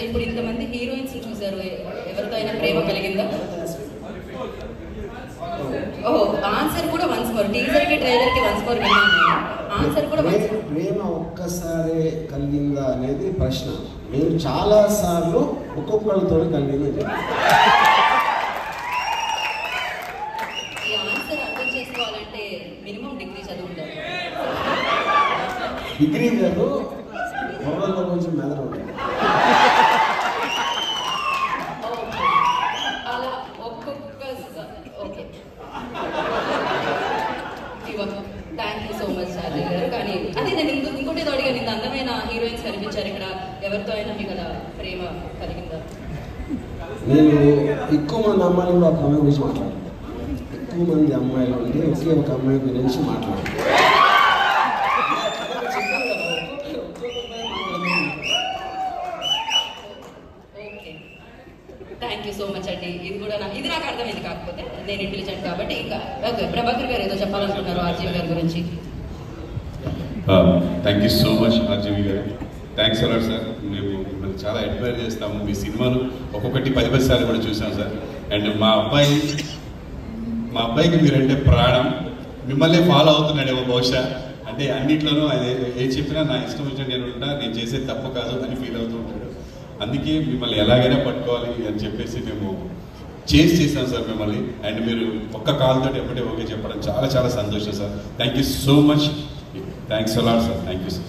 ఇప్పుడు ఇంతమంది హీరోయిన్స్ చూసారు, ఎవరితో అయినా ప్రేమ కలిగిందా? ఓహో, ఆన్సర్ కూడా వన్స్ మోర్, టీజర్ కి ట్రైలర్ కి వన్స్ మోర్ విన్నాను. ఆన్సర్ కూడా ప్రేమ ఒక్కసారి కలిగిందా అనేది ప్రశ్న. నేను చాలా సార్లు ఒక్కొక్కరితో కలిగింది. ఈ ఆన్సర్ అర్థం చేసుకోవాలంటే మినిమం డిగ్రీ చదువుంటారు. డిగ్రీ కాదు, మొబైల్లో కొంచెం మెదడు ఉంటుంది. అలా ఒక్కొక్క okay. Thank you so much Ajay గారు. కానీ అదే నేను ఇంకోటి ఏదో అడిగాను, ఇంత అందమైన హీరోయిన్స్ కనిపించారు ఇక్కడ, ఎవరితో అయినా మీకు అలా ప్రేమ కలిగిందా? నేను ఎక్కువ మంది అమ్మాయిలు కూడా ఒక అమ్మాయి గురించి మాట్లాడాను. ఎక్కువ మంది అమ్మాయిలు ఉంటే ఒకే ఒక అమ్మాయి గురించి మాట్లాడాను. Okay, thank you so much అండి. ఇది నాకు అర్థమైంది, కాకపోతే నేను ఇంటెలిజెంట్ కాబట్టి. ఇంకా ఓకే, ప్రభాకర్ గారు ఏదో చెప్పాలనుకుంటున్నారు ఆర్జీవి గారి గురించి. Thank you so much RGV గారు. Thanks a lot sir. మేము మిమ్మల్ని చాలా అడ్మైర్ చేస్తాము. మీ సినిమాలు ఒక్కొక్కటి 10 సార్లు కూడా చూసాం సార్. అండ్ మా అబ్బాయికి మీరంటే ప్రాణం. మిమ్మల్ని ఫాలో అవుతున్నాడేమో బహుశా. అంటే అన్నిట్లోనూ ఏం చెప్పినా నా ఇష్టం వచ్చినట్టు నేను ఉంటా, నేను చేసేది తప్పు కాదు అని ఫీల్ అవుతూ ఉంటాడు. అందుకే మిమ్మల్ని ఎలాగైనా పట్టుకోవాలి అని చెప్పేసి మేము చేసాం సార్ మిమ్మల్ని. అండ్ మీరు ఒక్క కాల్తో ఎప్పుడే ఓకే చెప్పడం చాలా చాలా సంతోషం sir. Thank you so much. Thanks a lot sir. Thank you sir.